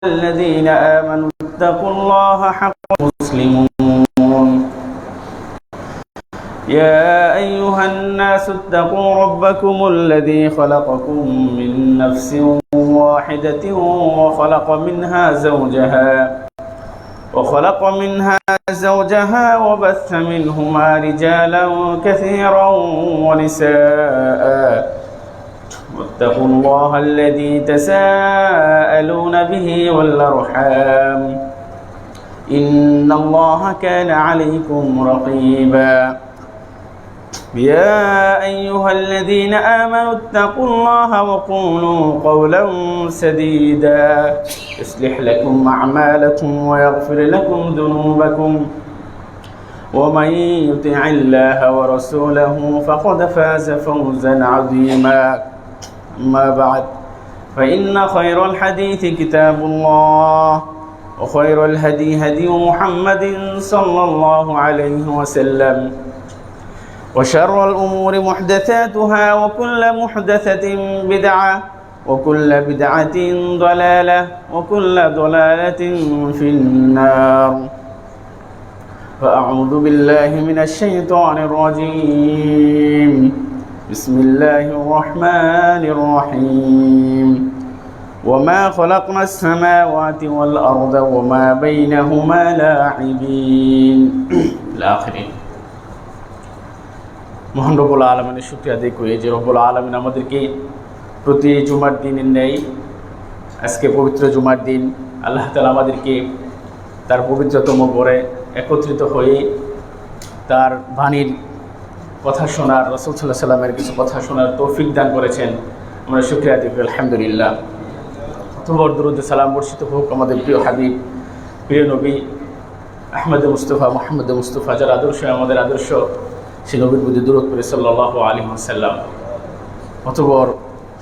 الذين آمنوا اتقوا الله حق مسلمون يا أيها الناس اتقوا ربكم الذي خلقكم من نفس واحدة وخلق منها زوجها وبث منهما رجالا كثيرا ونساء واتقوا الله الذي تساءلون به والأرحام إن الله كان عليكم رقيبا يا أيها الذين آمنوا اتقوا الله وقولوا قولا سديدا يصلح لكم أعمالكم ويغفر لكم ذنوبكم ومن يطع الله ورسوله فقد فاز فوزا عظيما أما بعد فإن خير الحديث كتاب الله وخير الهدي هدي محمد صلى الله عليه وسلم وشر الأمور محدثاتها وكل محدثة بدعة وكل بدعة ضلالة وكل ضلالة في النار فأعوذ بالله من الشيطان الرجيم بسم الله الرحمن الرحيم وما خلقنا السماوات والأرض وما بينهما لاعبين الآخرين মহান রব্বুল আলামিনের শুকরিয়া আদায় করি যে রব্বুল আলামিন আমাদেরকে প্রতি জুমার দিনের ন্যায় আজকে পবিত্র জুমার দিন আল্লাহ তাআলা আমাদেরকে তার পবিত্রতম ঘরে একত্রিত হয়ে তার বাণীর কথা শোনার, রাসূল সাল্লাল্লাহু আলাইহি সাল্লামের কিছু কথা শোনার তৌফিক দান করেছেন। আমরা শুকরিয়া আদায় করি আলহামদুলিল্লাহ। অতঃপর দরুদ সালাম বর্ষিত হোক আমাদের প্রিয় হাবিব, প্রিয় নবী আহমদ মুস্তাফা মুহাম্মদ মুস্তাফা, যার আদর্শ আমাদের আদর্শ, সে নবীর প্রতি দরুদ পড়ে সাল্লাল্লাহু আলাইহি ওয়াসাল্লাম। অতঃপর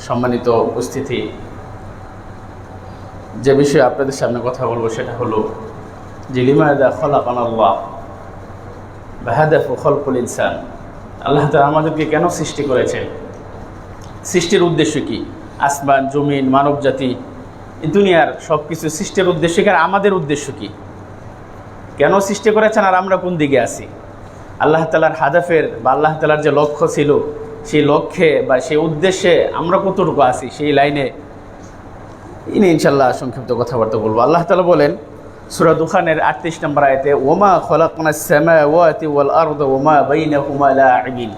সম্মানিত উপস্থিতি, যে বিষয়ে আপনাদের সামনে কথা বলবো সেটা হলো যে লিমাযা খালাকানাল্লাহ ওয়া হাদাফু খালকুল ইনসান। আল্লাহ তাআলা আমাদেরকে কেন সৃষ্টি করেছেন, সৃষ্টির উদ্দেশ্য কি? আসমান, জমিন, মানব জাতি, এই দুনিয়ার সব কিছু সৃষ্টির উদ্দেশ্য কি, আর আমাদের উদ্দেশ্য কি? কেন সৃষ্টি করেছেন আর আমরা কোন দিকে আছি? আল্লাহ তাআলার হাদাফের বা আল্লাহ তাআলার যে লক্ষ্য ছিল, সেই লক্ষ্যে বা সেই উদ্দেশ্যে আমরা কতটুকু আছি, সেই লাইনে ইনশাআল্লাহ সংক্ষিপ্ত কথাবার্তা বলবো। আল্লাহ তাআলা বলেন সূরা দুখানের 38 নম্বর আয়াতে, ওমা খালাকনাস সামাওয়াতি ওয়াল আরদা ওমা বাইনাহুমা লাঈবিন।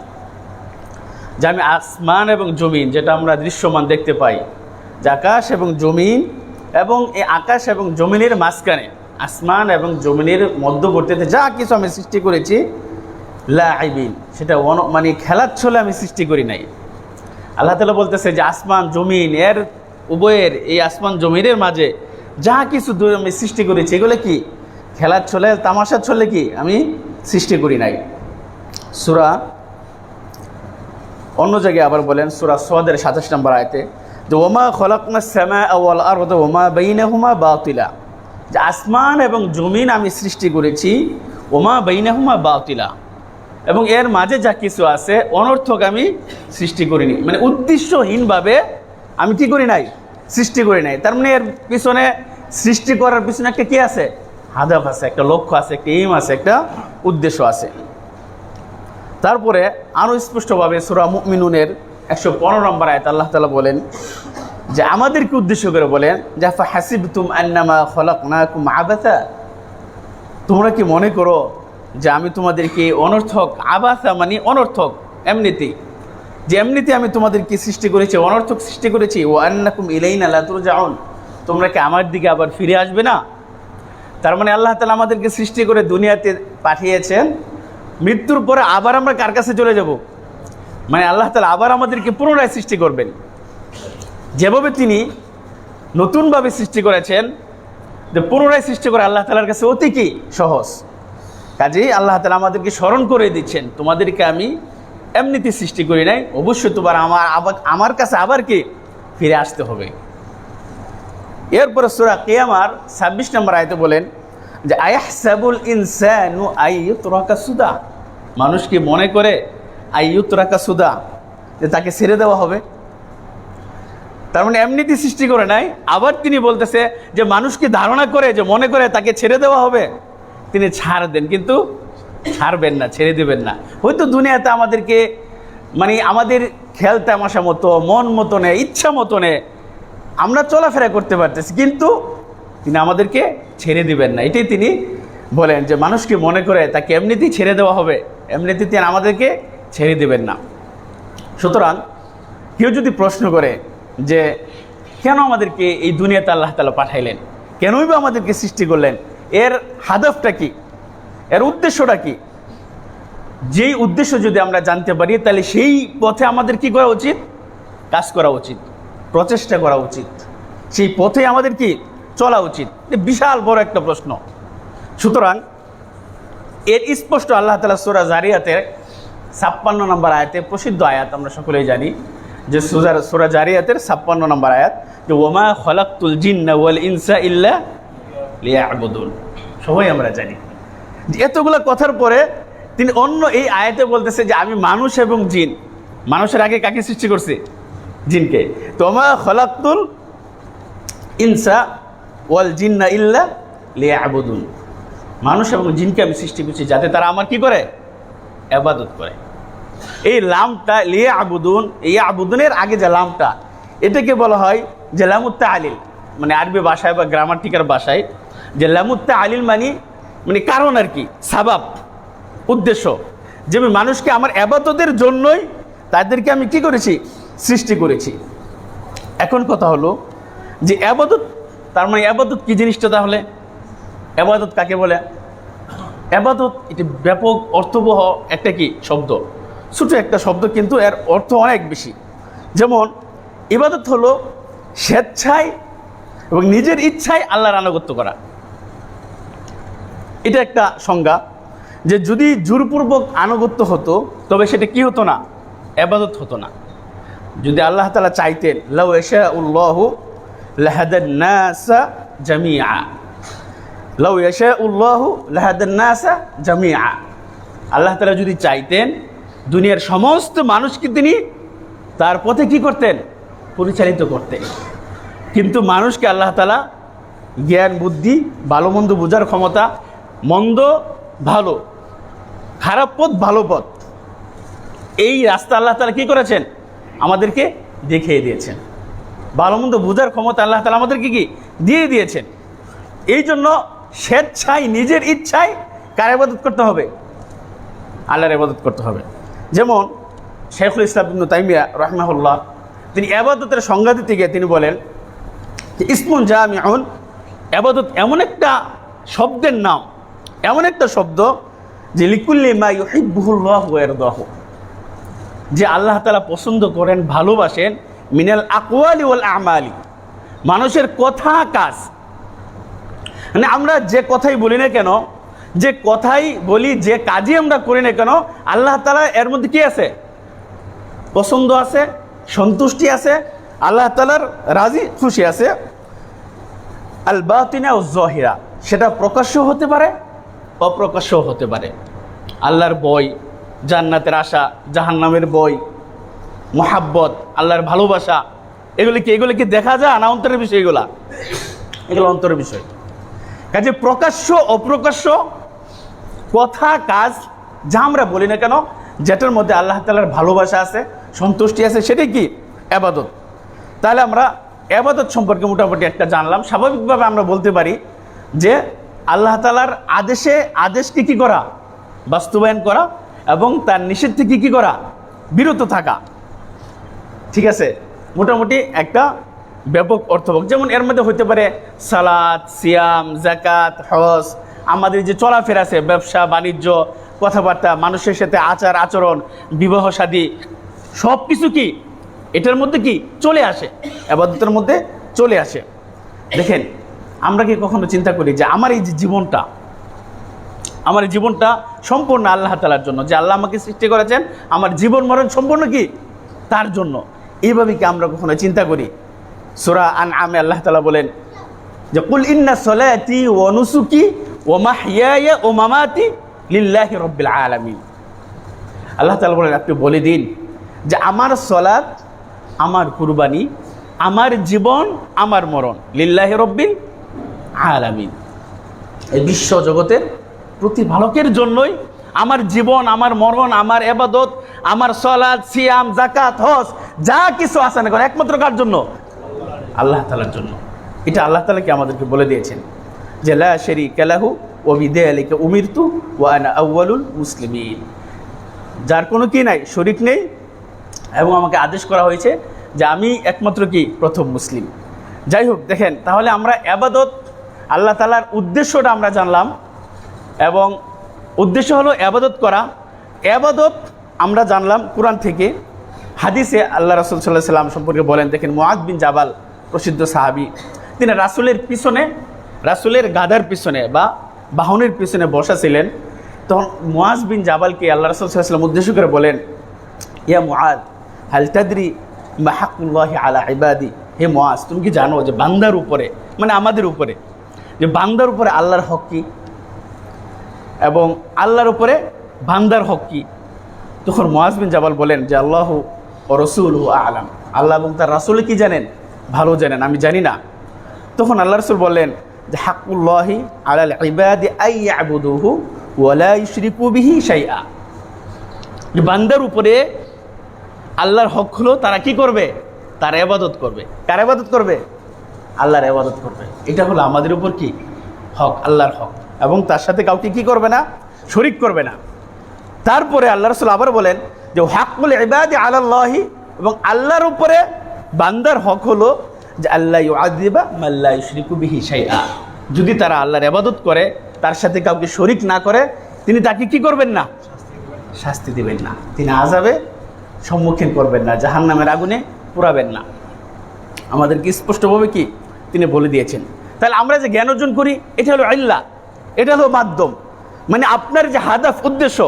যে আমি আসমান এবং জমিন, যেটা আমরা দৃশ্যমান দেখতে পাই, যে আকাশ এবং জমিন, এবং এই আকাশ এবং জমিনের মাঝখানে, আসমান এবং জমিনের মধ্যবর্তীতে যা কিছু আমি সৃষ্টি করেছি, লাঈবিন, সেটা মানে খেলার ছলে আমি সৃষ্টি করি নাই। আল্লাহ তাআলা বলতেছে যে আসমান জমিন এর উভয়ের, এই আসমান জমিনের মাঝে যা কিছু আমি সৃষ্টি করেছি, এগুলো কি খেলার ছলে, তামাশার ছলে কি আমি সৃষ্টি করি নাই। সূরা অন্য জায়গায় আবার বলেন সূরা সাদের 27 নম্বর আয়াতে, যে ওমা খালাকনাস সামাআ ওয়াল আরদা ওমা বাইনাহুমা বাতিলা, যে আসমান এবং জমিন আমি সৃষ্টি করেছি, ওমা বাইনাহুমা বাতিলা, এবং এর মাঝে যা কিছু আছে অনর্থক আমি সৃষ্টি করিনি। মানে উদ্দেশ্যহীনভাবে আমি কি করি নাই, সৃষ্টি করি নাই। তার মানে এর পিছনে, সৃষ্টি করার পিছনে একটা কি আছে, হাদাফ আছে, একটা লক্ষ্য আছে, একটা এইম আছে, একটা উদ্দেশ্য আছে। তারপরে আরও স্পষ্টভাবে সূরা মুমিনুনের 115 নম্বর আয়াত আল্লাহ তাআলা বলেন যে আমাদেরকে উদ্দেশ্য করে বলেন যে ফাহাসিবতুম আন্নামা খালাকনাকুম আবাসা, তোমরা কি মনে করো যে আমি তোমাদেরকে অনর্থক, আবাসা মানে অনর্থক, এমনিতেই, যে এমনিতে আমি তোমাদেরকে সৃষ্টি করেছি, অনর্থক সৃষ্টি করেছি। ও আন্নাকুম ইলাইনা লা তুরজাউন, তোমরা কি আমার দিকে আবার ফিরে আসবে না? তার মানে আল্লাহ তাআলা আমাদেরকে সৃষ্টি করে দুনিয়াতে পাঠিয়েছেন, মৃত্যুর পরে আবার আমরা কার কাছে চলে যাব? মানে আল্লাহ তাআলা আবার আমাদেরকে পুনরায় সৃষ্টি করবেন। যেভাবে তিনি নতুনভাবে সৃষ্টি করেছেন, যে পুনরায় সৃষ্টি করে আল্লাহ তাআলার কাছে অতি কি সহজ। কাজেই আল্লাহ তাআলা আমাদেরকে স্মরণ করে দিচ্ছেন, তোমাদেরকে আমি এমনিতে সৃষ্টি করি নাই, অবশ্যই তোমার আমার কাছে আবার কি ফিরে আসতে হবে। এরপরে সূরা কিয়ামার 26 নম্বর আয়াতে বলেন যে আয়াহসাবুল ইনসানু আইয়ুতরাকা সুদা, মানুষ কি মনে করে আইয়ুতরাকা সুদা, যে তাকে ছেড়ে দেওয়া হবে? তার মানে এমনিতেই সৃষ্টি করে নাই। আবার তিনি বলতেছে যে মানুষকে ধারণা করে, যে মনে করে তাকে ছেড়ে দেওয়া হবে, তিনি ছাড় দেন, কিন্তু ছাড়বেন না, ছেড়ে দেবেন না। হয়তো দুনিয়াতে আমাদেরকে মানে আমাদের খেয়াল তামাশা মতো, মন মতনে, ইচ্ছা মতনে আমরা চলাফেরা করতে পারতেছি, কিন্তু তিনি আমাদেরকে ছেড়ে দিবেন না। এটাই তিনি বলেন যে মানুষকে মনে করে তাকে এমনিতেই ছেড়ে দেওয়া হবে, এমনিতেই তিনি আমাদেরকে ছেড়ে দিবেন না। সুতরাং কেউ যদি প্রশ্ন করে যে কেন আমাদেরকে এই দুনিয়াতে আল্লাহ তাআলা পাঠাইলেন, কেনই বা আমাদেরকে সৃষ্টি করলেন, এর হাদফটা কি, এর উদ্দেশ্যটা কি, যেই উদ্দেশ্য যদি আমরা জানতে পারি, তাহলে সেই পথে আমাদের কি করা উচিত, কাজ করা উচিত, প্রচেষ্টা করা উচিত, সেই পথে আমাদের কি চলা উচিত। বিশাল বড় একটা প্রশ্ন। সুতরাং এর স্পষ্ট আল্লাহ তাআলা সূরা জারিয়াতের 56 নম্বর আয়াতে, প্রসিদ্ধ আয়াত, আমরা সকলেই জানি যে সূরা জারিয়াতের 56 নম্বর আয়াত, যে ওমা খলাকতুল জিন্না ওয়াল ইনসা ইল্লা লিয়াবুদুন। সবাই আমরা জানি যে এতগুলো কথার পরে তিনি অন্য এই আয়াতে বলতেছে যে আমি মানুষ এবং জিন, মানুষের আগে কাকে সৃষ্টি করছি, জিনকে। তো ওমা খলাকতুল ইনসা ওয়াল জিন্না ইল্লা লিয়াবুদুন, মানুষ এবং জিনকে আমি সৃষ্টি করছি যাতে তারা আমার কি করে, ইবাদত করে। এই লামটা লিয়াবুদুন, এই আবুদুনের আগে যে লামটা, এটাকে বলা হয় যে লামুত তাআলিল, মানে আরবি ভাষায় বা গ্রামাটিকার ভাষায় যে লামুত তাআলিল মানে কারণ আর কি, সাবাব, উদ্দেশ্য, যে আমি মানুষকে আমার ইবাদতের জন্যই তাদেরকে আমি কি করেছি, সৃষ্টি করেছি। এখন কথা হলো যে ইবাদত, তার মানে ইবাদত কি জিনিসটা, তাহলে ইবাদত কাকে বলে? ইবাদত এটি ব্যাপক অর্থবহ একটা কি শব্দ, ছোট একটা শব্দ, কিন্তু এর অর্থ অনেক বেশি। যেমন ইবাদত হলো স্বেচ্ছায় এবং নিজের ইচ্ছায় আল্লাহর আনুগত্য করা। এটা একটা সংজ্ঞা, যে যদি জোরপূর্বক আনুগত্য হতো তবে সেটা কি হতো না, ইবাদত হতো না। যদি আল্লাহ তাআলা চাইতেন, লাউ ইয়াশাউল্লাহু লাহাদান নাসা জামিআ, লাউ ইয়াশাউল্লাহু লাহাদান নাসা জামিআ, আল্লাহ তাআলা যদি চাইতেন দুনিয়ার সমস্ত মানুষকে তিনি তার পথে কি করতেন, পরিচালিত করতেন। কিন্তু মানুষকে আল্লাহ তাআলা জ্ঞান বুদ্ধি, ভালো মন্দ বোঝার ক্ষমতা, মন্দ ভালো, খারাপ পথ ভালো পথ, এই রাস্তা আল্লাহ তাআলা কি করেছেন, আমাদেরকে দেখিয়ে দিয়েছেন। ভালো মন্দ বোঝার ক্ষমতা আল্লাহ তাআলা আমাদেরকে কি দিয়ে দিয়েছেন। এই জন্য স্বেচ্ছায় নিজের ইচ্ছায় কার ইবাদত করতে হবে, আল্লাহর ইবাদত করতে হবে। যেমন শাইখুল ইসলাম ইবনে তাইমিয়া রাহিমাহুল্লাহ, তিনি ইবাদতের সংজ্ঞা দিতে গিয়ে তিনি বলেন যে ইসমুন জামিউন, ইবাদত এমন একটা শব্দের নাম, এমন একটা শব্দ যে লিকুল্লি মা ইউহিব্বুহুল্লাহু ওয়া ইয়ারদাহু, যে আল্লাহ তাআলা পছন্দ করেন, ভালোবাসেন, মিনাল আকওয়ালি ওয়াল আমালি, মানুষের কথা কাজ, মানে আমরা যে কথাই বলি না কেন, যে কথাই বলি, যে কাজই আমরা করি না কেন, আল্লাহ তাআলা এর মধ্যে কি আছে, পছন্দ আছে, সন্তুষ্টি আছে, আল্লাহ তাআলার রাজি খুশি আছে। আল বাতিনা ওয়াজ যাহিরা, সেটা প্রকাশ্য হতে পারে, অপ্রকাশ্য হতে পারে। আল্লাহর ভয়, জান্নাতের আশা, জাহান্নামের ভয়, মুহাব্বত, আল্লাহর ভালোবাসা, এগুলো কি দেখা যায় না অন্তরের বিষয়? এগুলো অন্তরের বিষয়। কাজে প্রকাশ্য অপ্রকাশ্য কথা কাজ যা আমরা বলি না কেন, যেটার মধ্যে আল্লাহ তাআলার ভালোবাসা আছে, সন্তুষ্টি আছে, সেটাই কি ইবাদত। তাহলে আমরা ইবাদত সম্পর্কে মোটামুটি একটা জানলাম। স্বাভাবিকভাবে আমরা বলতে পারি যে আল্লাহ তাআলার আদেশকে কি করা, বাস্তবায়ন করা, এবং তার নিষেধ থেকে কি করা, বিরত থাকা। ঠিক আছে, মোটামুটি একটা ব্যাপক অর্থবহ। যেমন এর মধ্যে হতে পারে সালাত, সিয়াম, যাকাত, হজ, আমাদের যে চলাফেরা আছে, ব্যবসা বাণিজ্য, কথাবার্তা, মানুষের সাথে আচার আচরণ, বিবাহ শাদী, সব কিছু কি এটার মধ্যে কি চলে আসে, ইবাদতের মধ্যে চলে আসে। দেখেন, আমরা কি কখনো চিন্তা করি যে আমার এই যে জীবনটা, আমার এই জীবনটা সম্পূর্ণ আল্লাহ তাআলার জন্য, যে আল্লাহ আমাকে সৃষ্টি করেছেন, আমার জীবন মরণ সম্পূর্ণ কি তার জন্য। এইভাবে কি আমরা কখনো চিন্তা করি? সূরা আনআমে আল্লাহ তাআলা বলেন যে কুল ইন্না সলাতি ওয়া নুসুকি ওয়া মাহইয়ায়া ওয়া মামাতি লিল্লাহি রাব্বিল আলামিন। আল্লাহ তাআলা বলেন, আপনি বলে দিন যে আমার সালাত, আমার কুরবানি, আমার জীবন আমার মরণ লিল্লাহি রব্বিল আলামিন, এই বিশ্ব জগতের প্রতিপালকের জন্যই আমার জীবন, আমার মরণ, আমার ইবাদত, আমার সালাত, সিয়াম, যাকাত, হজ যা কিছু আছে না কেন একমাত্র কার জন্য? আল্লাহ তাআলার জন্য। এটা আল্লাহ তাআলা কি আমাদেরকে বলে দিয়েছেন যে লা শারীকা লাহু ওয়া বিযালিকা উমিরতু ওয়া আনা আউয়ালুল মুসলিমিন, যার কোনো কি নাই, শরীক নেই, এবং আমাকে আদেশ করা হয়েছে যে আমি একমাত্র কি প্রথম মুসলিম। যাই হোক, দেখেন তাহলে আমরা ইবাদত, আল্লাহ তাআলার উদ্দেশ্যটা আমরা জানলাম, এবং উদ্দেশ্য হলো ইবাদত করা। ইবাদত আমরা জানলাম কোরআন থেকে, হাদিসে আল্লাহ রাসূল সাল্লাল্লাহু আলাইহি ওয়াসাল্লাম সম্পর্কে বলেন। দেখেন মুআয বিন জাবাল, প্রসিদ্ধ সাহাবী, তিনি রাসূলের পিছনে, রাসূলের গাধার পিছনে বা বাহনের পিছনে বসা ছিলেন। তখন মুআয বিন জাবালকে আল্লাহ রাসূল সাল্লাল্লাহু আলাইহি ওয়াসাল্লাম উদ্দেশ্য করে বলেন, ইয়া মুআয হাল তাদরি মা হাক্কুল্লাহি আলা ইবাদি, হে মুআয তুমি কি জানো যে বান্দার উপরে, মানে আমাদের উপরে, যে বান্দার উপরে আল্লাহর হক কি এবং আল্লাহর উপরে বান্দার হক কি? তখন মুআয বিন জাবাল বলেন যে আল্লাহু ওয়া রাসূলুহু আ'লাম, আল্লাহ এবং তার রাসূল কি জানেন? ভালো জানেন, আমি জানি না। তখন আল্লাহ রাসূল বললেন যে হাক্কুল্লাহি আলাল ইবাদি আই ইয়াবুদুহু ওয়া লা ইউশরিকু বিহি শাইআ, যে বান্দার উপরে আল্লাহর হক হলো তারা কি করবে? তার ইবাদত করবে। কার ইবাদত করবে? আল্লাহর ইবাদত করবে। এটা হলো আমাদের উপর কি হক, আল্লাহর হক, এবং তার সাথে কাউকে কি করবে না? শরীক করবে না। তারপরে আল্লাহ রাসূল আবার বলেন যে হাক্কুল ইবাদি আলাল্লাহি, এবং আল্লাহর উপরে বান্দার হক হলো যে আল্লাহ ইউআযিবা মান লা ইউশরিকু বিহি শাইআ, যদি তারা আল্লাহর ইবাদত করে, তার সাথে কাউকে শরীক না করে, তিনি তাকে কি করবেন না? শাস্তি দিবেন না, তিনি আযাবে সম্মুখীন করবেন না, জাহান্নামের আগুনে পোড়াবেন না। আমাদেরকে স্পষ্টভাবে কি তিনি বলে দিয়েছেন। তাহলে আমরা যে জ্ঞান অর্জন করি এটা হলো ইল্লাহ, এটা হলো মাধ্যম, মানে আপনার যে হাদাফ, উদ্দেশ্য,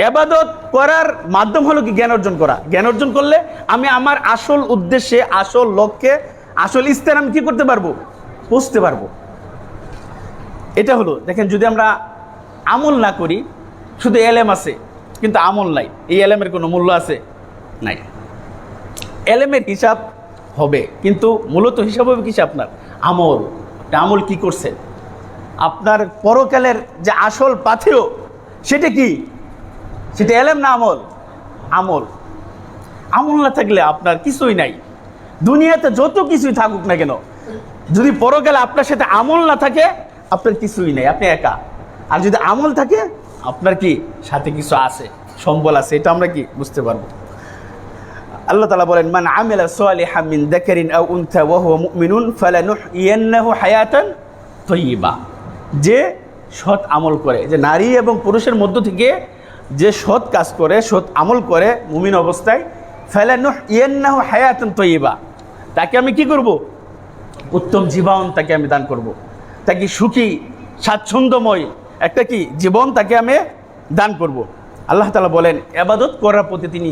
ইবাদত করার মাধ্যম হলো কি জ্ঞান অর্জন করা। জ্ঞান অর্জন করলে আমি আমার আসল উদ্দেশ্যে, আসল লক্ষ্যে, আসল স্থানে আমি কি করতে পারবো? পৌঁছতে পারবো। এটা হলো, দেখেন যদি আমরা আমল না করি, শুধু এলেম আছে কিন্তু আমল নাই, এই এলেমের কোনো মূল্য আছে? নাই। এলেমের হিসাব হবে, কিন্তু মূলত হিসাব হবে কিসে? আপনার আমল। আমল কি করছেন? আপনার পরকালের যে আসল পাথেয় সেটা কি? সেটা এলেম না আমল? আমল। আমল না থাকলে আপনার কিছুই নাই। দুনিয়াতে যত কিছুই থাকুক না কেন, যদি পরকালে আপনার সাথে আমল না থাকে, আপনার কিছুই নেই, আপনি একা। আর যদি আমল থাকে, আপনার কি সাথে কিছু আছে, সম্বল আছে, এটা আমরা কি বুঝতে পারবো। আল্লাহ তাআলা বলেন মান আমিলা সালিহান মিন যাকারিন আও উনসা ওয়া হুয়া মুমিনুন ফালানুহইয়ান্নাহু হায়াতান তাইয়্যিবা, যে সৎ আমল করে, যে নারী এবং পুরুষের মধ্য থেকে যে সৎ কাজ করে, সৎ আমল করে মুমিন অবস্থায়, ফালানুহইয়ান্নাহু হায়াতান তাইয়্যিবা, তাকে আমি কি করব? উত্তম জীবন তাকে আমি দান করব, তাকে সুখী স্বাচ্ছন্দ্যময় একটা কি জীবন তাকে আমি দান করব। আল্লাহ তাআলা বলেন ইবাদত করার প্রতি তিনি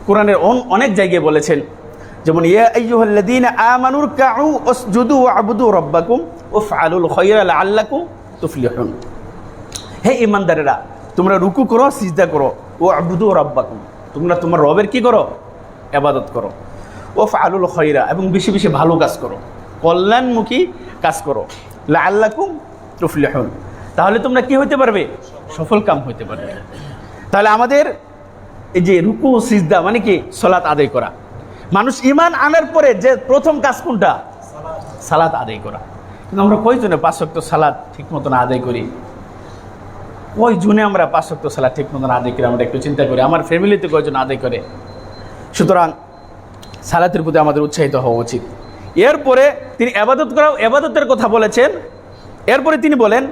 কোরআনের অনেক জায়গায় বলেছেন, যেমন ইয়া আইয়ুহাল্লাযীনা আমানু রুকউ ওয়াসজুদু ওয়া'বুদু রাব্বাকুম ওয়াফআলুল খায়রা লাআল্লাকুম তুফলিহুন, হে ঈমানদারেরা তোমরা রুকু করো, সিজদা করো, ওয়া'বুদু রাব্বাকুম, তোমরা তোমার রবের কি করো? ইবাদত করো, ওয়াফআলুল খায়রা, এবং বেশি বেশি ভালো কাজ করো, কল্যাণমুখী কাজ করো, লাআল্লাকুম তুফলিহুন, তাহলে তোমরা কি হইতে পারবে? সফল কাম হইতে পারবে। তাহলে আমাদের এই যে রুকু সিজদা মানে কি? সালাত আদায় করা। মানুষ ঈমান আনার পরে যে প্রথম কাজ কোনটা? সালাত আদায় করা। কিন্তু আমরা কয়জনে 5 ওয়াক্ত সালাত ঠিক মতন আদায় করি? কয়জনে আমরা 5 ওয়াক্ত সালাত ঠিক মতন আদায় করি? আমরা একটু চিন্তা করি, আমার ফ্যামিলিতে কয়জন আদায় করে? সুতরাং সালাতের প্রতি আমাদের উৎসাহিত হওয়া উচিত। এরপরে তিনি ইবাদত করাও, ইবাদতের কথা বলেছেন। এরপরে তিনি বলেন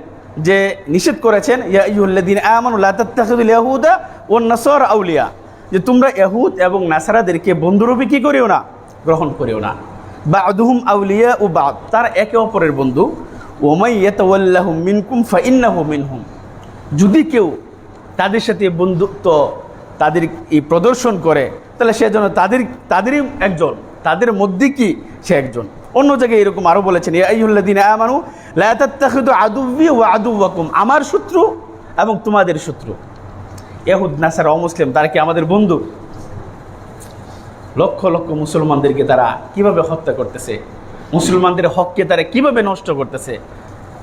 যে নিষেধ করেছেন ইয়া আইয়ুহাল্লাযীনা আমানু লা তাত্তাখিযুল ইয়াহুদা ওয়ান নাসারা আউলিয়া, যে তোমরা ইহুদ এবং নাসারাদেরকে বন্ধুরূপে কি করিও না? গ্রহণ করিও না। বা'দুহুম আউলিয়া ও বা'দ, তারা একে অপরের বন্ধু। ওয়া মান ইয়াতাওয়াল্লাহুম মিনকুম ফাইন্নাহু মিনহুম, যদি কেউ তাদের সাথে বন্ধুত্ব তাদের এই প্রদর্শন করে, তাহলে সে যেন তাদেরই একজন, তাদের মধ্যে কি সে একজন। অন্য জায়গায় এরকম আরও বলেছেন ইয়া আইয়ুহাল্লাযীনা আমানু লা তাত্তাখিযু আদুওয়ি ওয়া আদুওয়াকুম, আমার শত্রু এবং তোমাদের শত্রু। ইহুদ নাসারা অমুসলিম তারা কি আমাদের বন্ধু? লক্ষ লক্ষ মুসলমানদেরকে তারা কিভাবে হত্যা করতেছে, মুসলমানদের হককে তারা কিভাবে নষ্ট করতেছে,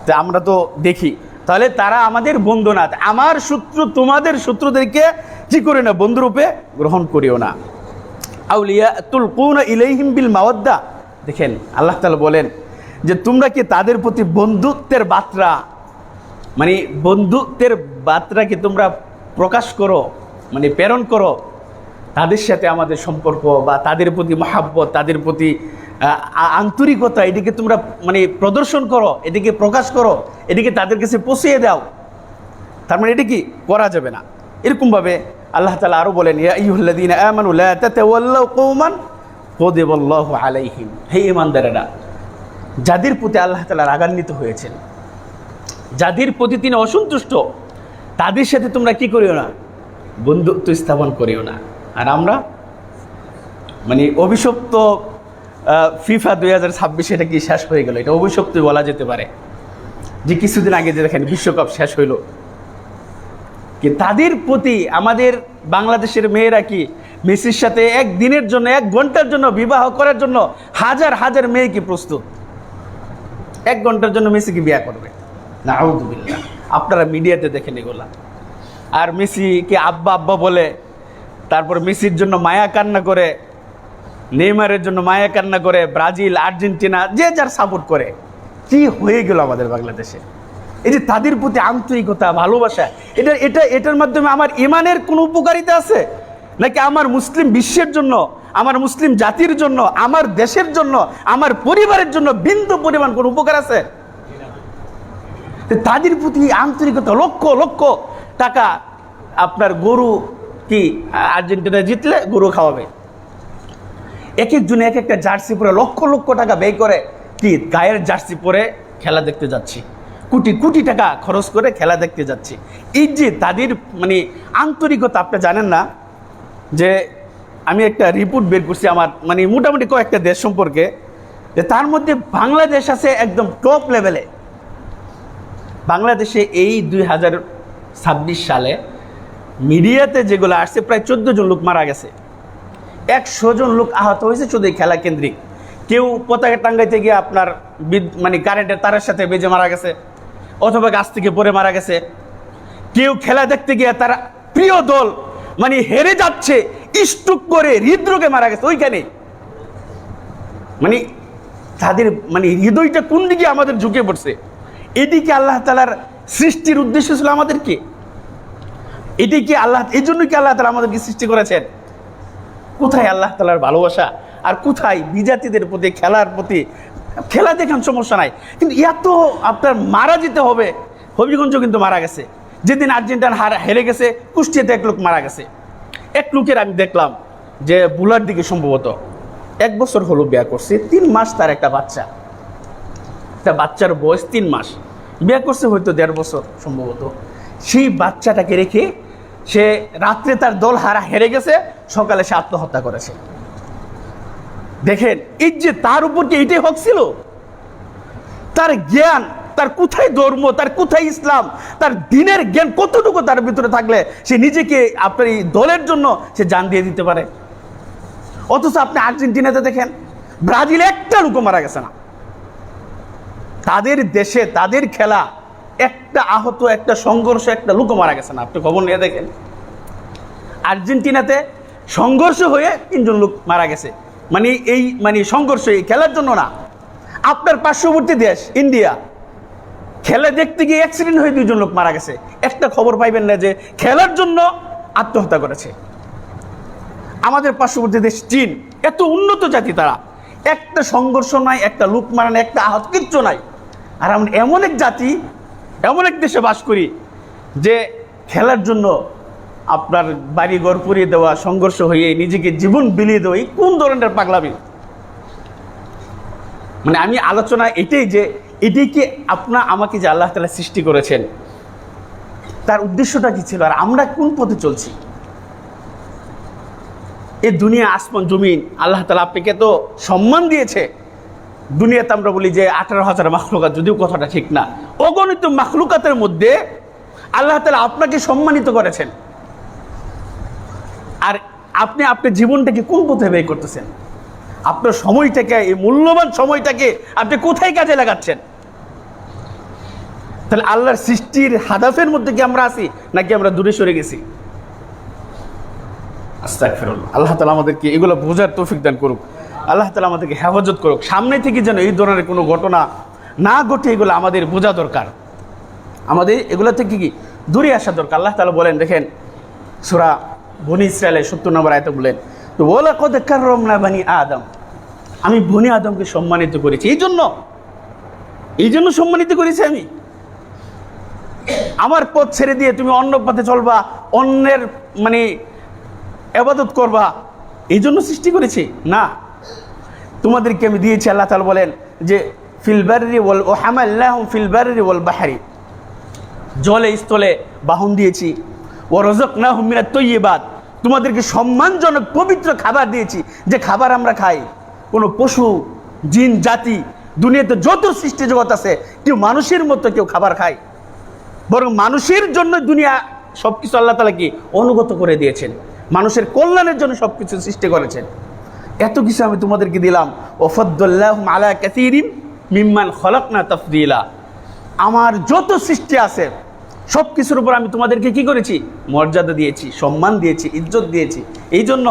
তা আমরা তো দেখি। তাহলে তারা আমাদের বন্ধু না, আমার শত্রু তোমাদের শত্রুদেরকে কি করে না, বন্ধুরূপে গ্রহণ করিও না। আউলিয়া তুলকুনা ইলাইহিম বিল মাওয়াদ্দা, দেখেন আল্লাহ তাআলা বলেন যে তোমরা কি তাদের প্রতি বন্ধুত্বের বার্তা, মানে বন্ধুত্বের বার্তাকে তোমরা প্রকাশ করো, মানে প্রেরণ করো, তাদের সাথে আমাদের সম্পর্ক বা তাদের প্রতি মহাব্বত, তাদের প্রতি আন্তরিকতা, এটিকে তোমরা মানে প্রদর্শন করো, এটিকে প্রকাশ করো, এটিকে তাদের কাছে পৌঁছিয়ে দাও। তার মানে এটি কি করা যাবে না। এরকমভাবে আল্লাহ তাআলা আরও বলেন, ইয়া আইয়ুহাল্লাযীনা আমানু লা তাতাওয়াল্লাউ কওমান গাদিবাল্লাহু আলাইহিম, হে ঈমানদারেরা, যাদের প্রতি আল্লাহ তাআলা রাগান্বিত হয়েছেন, যাদের প্রতি তিনি অসন্তুষ্ট, তাদের সাথে তোমরা কি করিও না, বন্ধুত্ব স্থাপন করিও না। আর আমরা মানে অভিশপ্ত ফিফা 2026 এটা কি শেষ হয়ে গেল, এটা অভিশপ্ত বলা যেতে পারে। যে কিছুদিন আগে যে দেখেন বিশ্বকাপ শেষ হইল, কি তাদের প্রতি আমাদের বাংলাদেশের মেয়েরা কি মেসির সাথে এক দিনের জন্য, এক ঘন্টার জন্য বিবাহ করার জন্য হাজার হাজার মেয়ে কি প্রস্তুত, এক ঘন্টার জন্য মেসিকে বিয়ে করবে? নাউযুবিল্লাহ। আপনারা মিডিয়াতে দেখেন এগুলা। আর মেসিকে আব্বা আব্বা বলে, তারপর মেসির জন্য মায়া কান্না করে, নেইমারের জন্য মায়া কান্না করে, ব্রাজিল, আর্জেন্টিনা যে যার সাপোর্ট করে। কি হয়ে গেল আমাদের বাংলাদেশে? এই যে তাদের প্রতি আন্তরিকতা, ভালোবাসা, এটার মাধ্যমে আমার ইমানের কোনো উপকারিতা আছে নাকি? আমার মুসলিম বিশ্বের জন্য, আমার মুসলিম জাতির জন্য, আমার দেশের জন্য, আমার পরিবারের জন্য বিন্দু পরিমাণ কোনো উপকার আছে? তাদের প্রতি আন্তরিকতা, লক্ষ লক্ষ টাকা, আপনার গরু কি আর্জেন্টিনা জিতলে গরু খাওয়াবে, এক একজনে এক একটা জার্সি পরে লক্ষ লক্ষ টাকা ব্যয় করে কি গায়ের জার্সি পরে খেলা দেখতে যাচ্ছি, কোটি কোটি টাকা খরচ করে খেলা দেখতে যাচ্ছি। এই যে তাদের মানে আন্তরিকতা, আপনি জানেন না যে আমি একটা রিপোর্ট বের করছি আমার মানে মোটামুটি কয়েকটা দেশ সম্পর্কে, যে তার মধ্যে বাংলাদেশ আছে একদম টপ লেভেলে। বাংলাদেশে এই 2026 সালে মিডিয়াতে যেগুলো আসছে, প্রায় 14 জন লোক মারা গেছে, 100 জন লোক আহত হয়েছে শুধু এই খেলা কেন্দ্রিক। কেউ পতাকা টাঙ্গাইতে গিয়ে আপনার মানে কারেন্টের তারের সাথে বেজে মারা গেছে, অথবা গাছ থেকে পড়ে মারা গেছে। কেউ খেলা দেখতে গিয়ে তার প্রিয় দল মানে হেরে যাচ্ছে, স্ট্রোক করে হৃদরোগে মারা গেছে ওইখানে। মানে তাদের মানে হৃদয়টা কোন দিকে আমাদের ঝুঁকে পড়ছে। এদিকে আল্লাহ তাআলার সৃষ্টির উদ্দেশ্য ছিল আমাদেরকে, এদিকে আল্লাহ, এই জন্য কি আল্লাহ তাআলা আমাদেরকে সৃষ্টি করেছেন? কোথায় আল্লাহ তাআলার ভালোবাসা, আর কোথায় বিজাতিদের প্রতি, খেলার প্রতি? খেলা দেখান সমস্যা নাই, কিন্তু এত আপনার মারা যেতে হবে। হবিগঞ্জ কিন্তু মারা গেছে, যেদিন আর্জেন্টিনা হেরে গেছে, কুষ্টিয়াতে এক লোক মারা গেছে। এক লোকের আমি দেখলাম যে বুলার দিকে সম্ভবত 1 বছর হলো বিয়ে করছে, 3 মাস তার একটা বাচ্চা, একটা বাচ্চার বয়স 3 মাস, বিয়ে করছে হয়তো 1.5 বছর সম্ভবত। সেই বাচ্চাটাকে রেখে সে রাত্রে তার দল হেরে গেছে, সকালে সে আত্মহত্যা করেছে। দেখেন এই যে তার উপর কি এটাই হক ছিল? তার জ্ঞান, তার কোথায় ধর্ম, তার কোথায় ইসলাম, তার দিনের জ্ঞান কতটুকু তার ভিতরে থাকলে সে নিজেকে আপনার এই দলের জন্য সে জান দিয়ে দিতে পারে? অথচ আপনি আর্জেন্টিনাতে দেখেন, ব্রাজিল একটা লোকও মারা গেছে না। তাদের দেশে, তাদের খেলা, একটা আহত, একটা সংঘর্ষ, একটা লোকও মারা গেছে না। আপনি খবর নিয়ে দেখেন, আর্জেন্টিনাতে সংঘর্ষ হয়ে 3 জন লোক মারা গেছে, মানে এই মানে সংঘর্ষ এই খেলার জন্য না। আপনার পার্শ্ববর্তী দেশ ইন্ডিয়া, খেলা দেখতে গিয়ে অ্যাক্সিডেন্ট হয়ে 2 জন লোক মারা গেছে, একটা খবর পাইবেন না যে খেলার জন্য আত্মহত্যা করেছে। আমাদের পার্শ্ববর্তী দেশ চীন, এত উন্নত জাতি, তারা একটা সংঘর্ষ নাই, একটা লোক মারা নাই, একটা আহত কিচ্ছু নাই। আর আমরা এমন এক জাতি, এমন এক দেশে বাস করি যে খেলার জন্য আপনার বাড়িঘর পুড়িয়ে দেওয়া, সংঘর্ষ হয়ে নিজেকে জীবন বিলিয়ে দেওয়া, কোন ধরনের পাগলামি? মানে আমি আলোচনা এটাই যে এটাই কি আমাকে যে আল্লাহ তাআলা সৃষ্টি করেছেন, তার উদ্দেশ্যটা কি ছিল, আর আমরা কোন পথে চলছি? এই দুনিয়া, আসমান জমিন, আল্লাহ তাআলা আপনাকে তো সম্মান দিয়েছে। দুনিয়াতে আমরা বলি যে 18,000 মাখলুকাত, যদিও কথাটা ঠিক না, অগণিত মাখলুকাতের মধ্যে আল্লাহ তাআলা আপনাকে সম্মানিত করেছেন। আর আপনি আপনার জীবনটাকে কোন পথে ব্যয় করতেছেন? আপনার সময়টাকে, এই মূল্যবান সময়টাকে আপনি কোথায় কাজে লাগাচ্ছেন? তাহলে আল্লাহর সৃষ্টির হাদাফের মধ্যে কি আমরা আছি, নাকি আমরা দূরে সরে গেছি? আস্তাগফিরুল্লাহ। আল্লাহ তাআলা আমাদেরকে এগুলো বোঝার তৌফিক দান করুক। আল্লাহ তাআলা আমাদেরকে হেফাজত করুক। সামনে থেকে যেন এই ধরনের কোনো ঘটনা না ঘটে, এগুলো আমাদের বোঝা দরকার। আমাদের এগুলো থেকে কি দূরে আসা দরকার। আল্লাহ তাআলা বলেন, দেখেন সূরা বনি ইসরাঈলের ৭০ নম্বর আয়াতে বলেন, তো ওয়ালাকাদ কাররামনা বানি আদম, আমি বনি আদমকে সম্মানিত করেছি। এই জন্য সম্মানিত করেছি আমি। আমার পথ ছেড়ে দিয়ে তুমি অন্য পথে চলবা, অন্যের ইবাদত করবা, এই জন্য সৃষ্টি করেছি না। তোমাদেরকে আমি দিয়েছি, আল্লাহ তাআলা বলেন যে ফিল বাররি ওয়াল হামালনাহুম ফিল বাররি ওয়াল বাহরি, জলে স্থলে বাহন দিয়েছি। ওয়া রাযাকনাহুম মিনাত তাইয়্যিবাত, তোমাদেরকে সম্মানজনক পবিত্র খাবার দিয়েছি, যে খাবার আমরা খাই। কোনো পশু জিন জাতি দুনিয়াতে যত সৃষ্টি জগৎ আছে, কেউ মানুষের মতো কেউ খাবার খায়? বরং মানুষের জন্য দুনিয়া সবকিছু আল্লাহ তাআলা কি অনুগত করে দিয়েছেন, মানুষের কল্যাণের জন্য সবকিছু সৃষ্টি করেছেন। এত কিছু আমি তোমাদেরকে দিলাম। ওয়াফাদ্দাল্লাহুম আলা কাসীরিম মিম্মান খলাকনা তাফদীলা, আমার যত সৃষ্টি আছে সব কিছুর উপর আমি তোমাদেরকে কি করেছি? মর্যাদা দিয়েছি, সম্মান দিয়েছি, ইজ্জত দিয়েছি। এই জন্য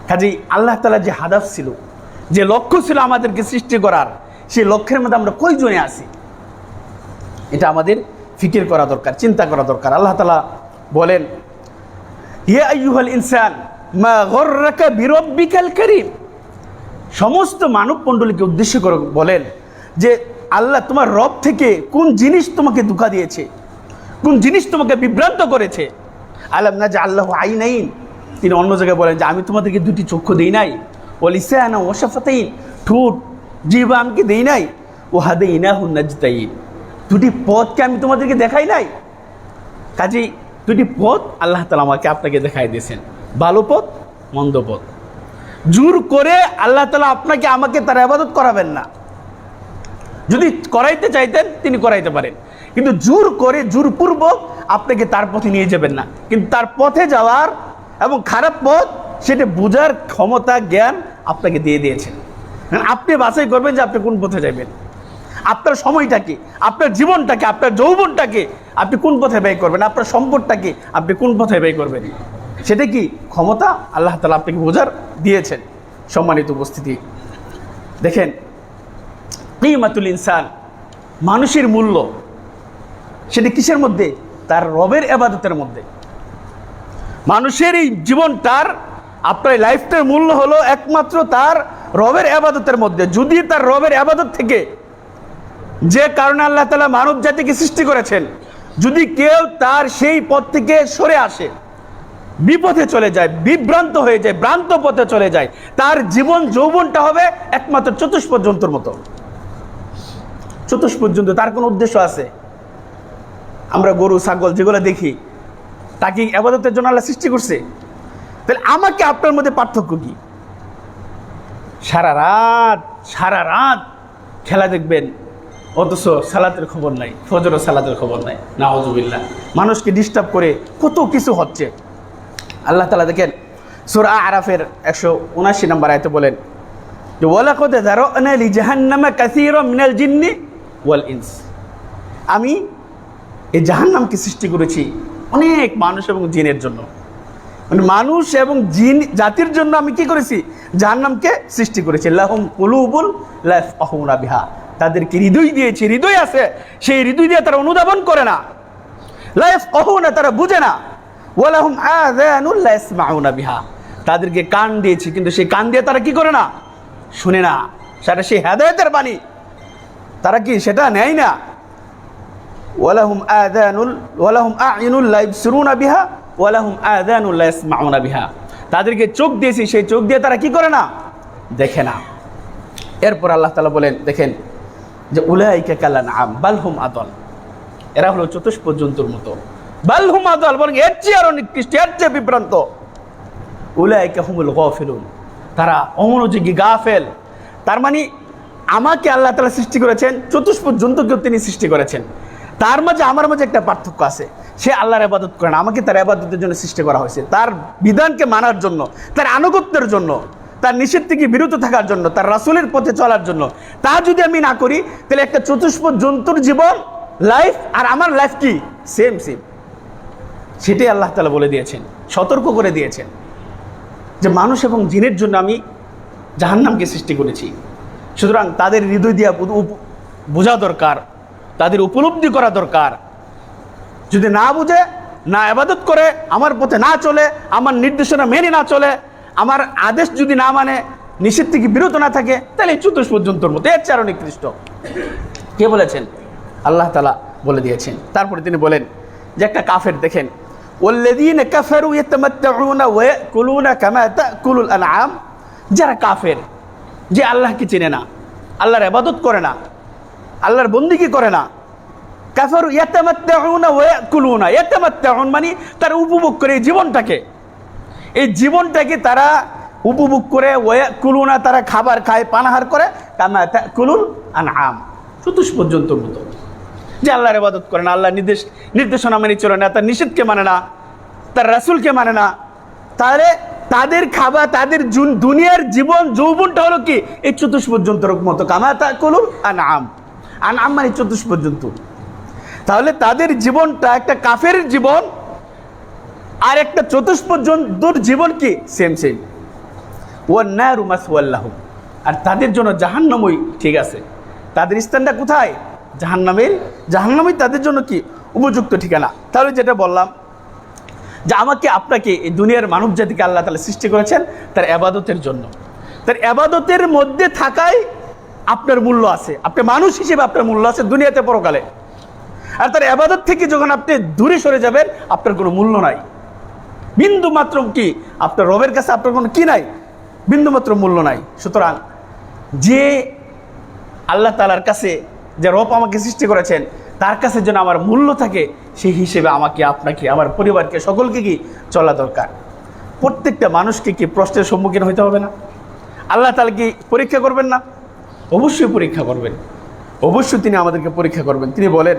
কাজেই আল্লাহ তাআলা যে হাদাফ ছিল, যে লক্ষ্য ছিল আমাদেরকে সৃষ্টি করার, সেই লক্ষ্যের মধ্যে আমরা কয়জনে আছি, এটা আমাদের ফিকির করা দরকার, চিন্তা করা দরকার। আল্লাহ তাআলা বলেন, ইয়া আইয়ুহাল ইনসান মা গররাকা বিরব্বিকাল কারীম, সমস্ত মানব মণ্ডলীকে উদ্দেশ্য করে বলেন যে আল্লাহ তোমার রব থেকে কোন জিনিস তোমাকে ধোঁকা দিয়েছে, কোন জিনিস তোমাকে বিভ্রান্ত করেছে। আলাম নাজআল লাহু আইনাইন, তিনি অন্য জায়গায় বলেন যে আমি তোমাদেরকে দুটি চক্ষু দেই নাই, ওয়া লিসানা ওয়া শাফাতাইন, ঠোঁট জিহ্বা আমি কি দেই নাই, ওয়া হাদাইনাহু নাজতাইন, দুটি পথকে আমি তোমাদেরকে দেখাই নাই। কাজেই দুটি পথ আল্লাহ তাআলা আমাকে আপনাকে দেখাই দিয়েছেন, ভালো পথ, মন্দ পথ। জোর করে আল্লাহ তাআলা আপনাকে আমাকে তার ইবাদত করাবেন না। যদি করাইতে চাইতেন তিনি করাইতে পারেন, কিন্তু জোর করে জোরপূর্বক আপনাকে তার পথে নিয়ে যাবেন না। কিন্তু তার পথে যাওয়ার এবং খারাপ পথ সেটা বোঝার ক্ষমতা, জ্ঞান আপনাকে দিয়ে দিয়েছেন। আপনি বাছাই করবেন যে আপনি কোন পথে যাবেন। আপনার সময়টাকে, আপনার জীবনটাকে, আপনার যৌবনটাকে আপনি কোন পথে ব্যয় করবেন, আপনার সম্পদটাকে আপনি কোন পথে ব্যয় করবেন, সেটা কি ক্ষমতা আল্লাহ তাআলা আপনাকে বোঝার দিয়েছেন। সম্মানিত উপস্থিতি, দেখেন কিমাতুল ইনসান, মানুষের মূল্য সেটা কিসের মধ্যে? তার রবের ইবাদতের মধ্যে। মানুষের এই জীবনটার, আপনার লাইফটার মূল্য হলো একমাত্র তার রবের ইবাদতের মধ্যে। যদি তার রবের ইবাদত থেকে, যে কারণে আল্লাহ তাআলা মানব জাতিকে সৃষ্টি করেছেন, যদি কেউ তার সেই পথ থেকে সরে আসে, বিপথে চলে যায়, বিভ্রান্ত হয়ে যায়, ভ্রান্ত পথে চলে যায়, তার জীবন যৌবনটা হবে একমাত্র চতুষ্পদ জন্তুর মতো। চতুষ্পদ জন্তু, তার কোন উদ্দেশ্য আছে? আমরা গরু ছাগল যেগুলো দেখি, তাকে ইবাদতের জন্য আল্লাহ সৃষ্টি করছে। তাহলে আমাকে আপনার মধ্যে পার্থক্য কি? সারা রাত খেলা দেখবেন, অথচ সালাতের খবর নাই, ফজর ও সালাতের খবর নাই। নাউযুবিল্লাহ, মানুষকে ডিস্টার্ব করে কত কিছু হচ্ছে। আল্লাহ তাআলা দেখেন সূরা আরাফের 179 নম্বর আয়াতে বলেন যে ওয়ালাকাদ যারানা লি জাহান্নামা কাসীরাম মিনাল জিন্নি ওয়াল ইনস, আমি এই জাহান্নামকে সৃষ্টি করেছি অনেক মানুষ এবং জিনের জন্য। মানুষ এবং জিন জাতির জন্য আমি কি করেছি? জাহান্নামকে সৃষ্টি করেছি। লাহুম কুলুবুল লা ইয়াফকাহুনা বিহা, তাদেরকে হৃদয় দিয়েছি, হৃদয় আছে, সেই হৃদয় দিয়ে তারা অনুধাবন করে না। লা ইয়াফকাহুনা, তারা বুঝে না। ওয়া লাহুম আযানুল লা ইয়াসমাউনা বিহা, তাদেরকে কান দিয়েছি, কিন্তু সেই কান দিয়ে তারা কি করে না? শুনে না। সেটা সেই হেদায়েতের বাণী তারা কি সেটা নেয় না। ওয়া লাহুম আ'য়ুনুল লা ইবসিরুনা বিহা ওয়া লাহুম আযানুল লা ইয়াসমাউনা বিহা, তাদেরকে চোখ দিয়েছি, সেই চোখ দিয়ে তারা কি করে না? দেখে না। এরপর আল্লাহ তাআলা বলেন, দেখেন যে উলাইকা কাল আনআম বাল হুম আদল, এরা হলো চতুষ্পদ জন্তুর মতো। বাল হুম আদল, বরং এর চেয়ে আরো নিকৃষ্ট, এর চেয়ে বিভ্রান্ত। উলাইকা হুমুল গাফিলুন, তারা অমনোযোগী, গাফেল। তার মানে আমাকে আল্লাহ তাআলা সৃষ্টি করেছেন, চতুষ্পদ জন্তুকেও তিনি সৃষ্টি করেছেন। তার মাঝে আমার মাঝে একটা পার্থক্য আছে। সে আল্লাহর ইবাদত করে না, আমাকে তার ইবাদতের জন্য সৃষ্টি করা হয়েছে, তার বিধানকে মানার জন্য, তার আনুগত্যের জন্য, তার নিষেধ থেকে বিরত থাকার জন্য, তার রাসূলের পথে চলার জন্য। তা যদি আমি না করি, তাহলে একটা চতুষ্পদ জন্তুর জীবন লাইফ আর আমার লাইফ কি সেম সেম। সেটাই আল্লাহ তাআলা বলে দিয়েছেন, সতর্ক করে দিয়েছেন যে মানুষ এবং জিনের জন্য আমি জাহান্নামকে সৃষ্টি করেছি। সুতরাং তাদের হৃদয় দিয়া বোঝা দরকার, তাদের উপলব্ধি করা দরকার। যদি না বুঝে, না ইবাদত করে, আমার পথে না চলে, আমার নির্দেশনা মেনে না চলে, আমার আদেশ যদি না মানে, নিষেধ থেকে বিরত না থাকে, তাহলে চতুষ্পদ জন্তুর মতো, এর চেয়ে নিকৃষ্ট। কে বলেছেন? আল্লাহ তাআলা বলে দিয়েছেন। তারপরে তিনি বলেন যে একটা কাফের দেখেন, ওয়াল্লাযীনা কাফারু ইয়াতামাত্তাউনা ওয়া ইয়াকুলুনা কামা তাকুলুল আনআম। যারা কাফের, যে আল্লাহকে চেনে না, আল্লাহর ইবাদত করে না, আল্লাহর বন্দেগী করে না, কাফারু ইয়াতামাত্তাউনা ওয়া ইয়াকুলুনা, ইয়াতামাত্তাউন মানে তারা উপভোগ করে এই জীবনটাকে তারা উপভোগ করে, ওয়া ইয়াকুলুনা তারা খাবার খায়, পানাহার করে, কামা তাকুলুল আনআম চতুষ্পদ জন্তুর মতো। যে আল্লাহর ইবাদত করে না, আল্লাহর নির্দেশনা মেনে চলে না, তার নিষেধকে মানে না, তার রাসূলকে মানে না, তাহলে তাদের খাবার, তাদের দুনিয়ার জীবন যৌবনটা হলো কি এই চতুষ্পদ জন্তুর মতো। কামা তাকুলুল আনআম, আনআম মানে চতুষ্পদ জন্তু। তাহলে তাদের জীবনটা, একটা কাফের জীবন আর একটা চতুষ্পদ জন্তুর জীবন কি সেম সেম। ওয়ান নারু মাসওয়াল লাহুম, আর তাদের জন্য জাহান্নামই ঠিক আছে। তাদের স্থানটা কোথায়? জাহান্নামই তাদের জন্য কি উপযুক্ত ঠিকানা। তাহলে যেটা বললাম যে আমাকে আপনাকে এই দুনিয়ার মানব জাতিকে আল্লাহ তাআলা সৃষ্টি করেছেন তার ইবাদতের জন্য। তার ইবাদতের মধ্যে থাকায় আপনার মূল্য আছে, আপনি মানুষ হিসেবে আপনার মূল্য আছে দুনিয়াতে পরকালে। আর তার ইবাদত থেকে যখন আপনি দূরে সরে যাবেন, আপনার কোনো মূল্য নাই, বিন্দু মাত্র কি আপনার রবের কাছে আপনার কোনো কি নাই, বিন্দু মাত্র মূল্য নাই। সুতরাং যে আল্লাহ তাআলার কাছে, যে রব আমাকে সৃষ্টি করেছেন, তার কাছে যেন আমার মূল্য থাকে, সেই হিসেবে আমাকে, আপনাকে, আমার পরিবারকে, সকলকে কি চলা দরকার। প্রত্যেকটা মানুষকে কি প্রশ্নের সম্মুখীন হইতে হবে না? আল্লাহ তাআলা কি পরীক্ষা করবেন না? অবশ্যই পরীক্ষা করবেন, অবশ্যই তিনি আমাদেরকে পরীক্ষা করবেন। তিনি বলেন,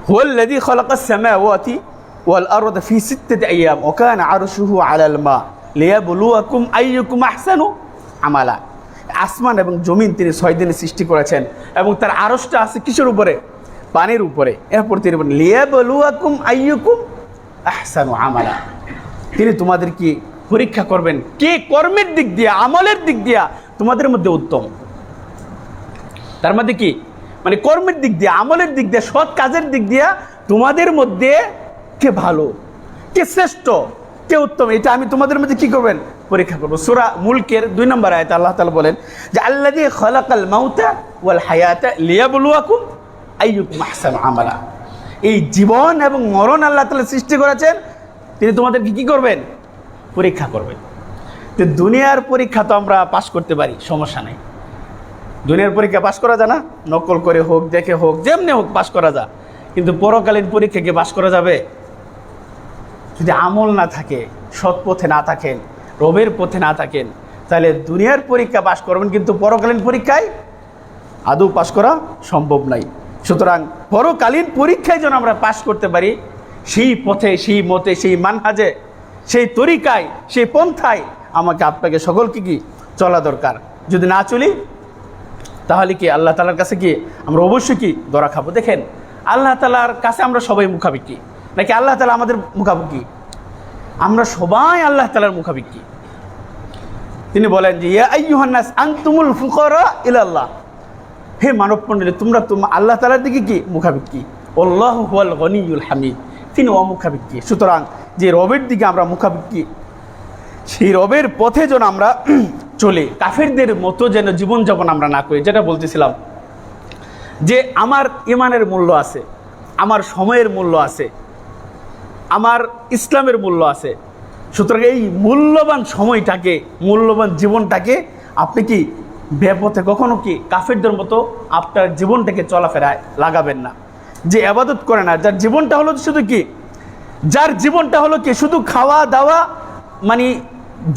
হুয়াল্লাযী খালাকাস সামাওয়াতি ওয়াল আরদা ফি সিত্তাতি আইয়াম ওয়া কানা আরশুহু আলাল মা লিয়াবলুয়াকুম আইয়ুকুম আহসানু আমালা। আসমান এবং জমিন তিনি 6 দিনে সৃষ্টি করেছেন এবং তার আরশটা আছে কিসের উপরে? পানির উপরে। এরপর তিনি বলেন লিয়াবলুয়াকুম আইয়ুকুম আহসানু আমালা, তিনি তোমাদের কি পরীক্ষা করবেন কে কর্মের দিক দিয়ে, আমলের দিক দিয়া তোমাদের মধ্যে উত্তম। তার মধ্যে কি মানে কর্মের দিক দিয়ে, আমলের দিক দিয়ে, সৎ কাজের দিক দিয়া তোমাদের মধ্যে কে ভালো, কে শ্রেষ্ঠ, কে উত্তম, এটা আমি তোমাদের মধ্যে কি করবেন? পরীক্ষা করবো। সূরা মুলকের 2 নম্বর আয়াতে আল্লাহ তাআলা বলেন যে আল্লাযী খালাকাল মাউতা ওয়াল হায়াতা লিয়াবলুয়াকুম আইয়ুকুম আহসানু আমালা। এই জীবন এবং মরণ আল্লাহ তাআলা সৃষ্টি করেছেন, তিনি তোমাদেরকে কি করবেন? পরীক্ষা করবেন। তো দুনিয়ার পরীক্ষা তো আমরা পাশ করতে পারি, সমস্যা নেই। দুনিয়ার পরীক্ষা পাশ করা যায় না? নকল করে হোক, দেখে হোক, যেমনি হোক পাশ করা যায়। কিন্তু পরকালীন পরীক্ষাকে পাশ করা যাবে? যদি আমল না থাকে, সৎ পথে না থাকেন, রবের পথে না থাকেন, তাহলে দুনিয়ার পরীক্ষা পাশ করবেন, কিন্তু পরকালীন পরীক্ষায় আদৌ পাশ করা সম্ভব নাই। সুতরাং পরকালীন পরীক্ষায় যেন আমরা পাশ করতে পারি, সেই পথে, সেই মতে, সেই মানহাজে, সেই তরিকায়, সেই পন্থায় আমাকে, আপনাকে, সকলকে কি চলা দরকার। যদি না চলি, তাহলে কি আল্লাহ তাআলার কাছে কি আমরা অবশ্যই কি ধরা খাবো। দেখেন, আল্লাহ তাআলার কাছে আমরা সবাই মুখাপেক্ষী, নাকি আল্লাহ তাআলা আমাদের মুখাপেক্ষী? আমরা সবাই আল্লাহ তাআলার মুখাপেক্ষী। তিনি বলেন যে ইয়া আইয়ুহান নাস আনতুমুল ফুকারা ইলাল্লাহ, হে মানব মণ্ডলী, তোমরা আল্লাহ তাআলার দিকে কি মুখাপেক্ষী। আল্লাহু হুয়াল গনিয়ুল হামিদ, তিনি অমুখাপেক্ষী। সুতরাং যে রবের দিকে আমরা মুখাপেক্ষী, সেই রবের পথে যেন আমরা চলে, কাফেরদের মতো যেন জীবনযাপন আমরা না করি। যেটা বলতেছিলাম যে আমার ইমানের মূল্য আছে, আমার সময়ের মূল্য আছে, আমার ইসলামের মূল্য আছে। সুতরাং এই মূল্যবান সময়টাকে, মূল্যবান জীবনটাকে আপনি কি বেপথে কখনো কি কাফেরদের মতো আপনার জীবনটাকে চলাফেরায় লাগাবেন না। যে ইবাদত করে না, যার জীবনটা হলো শুধু কি, যার জীবনটা হলো কি শুধু খাওয়া দাওয়া, মানে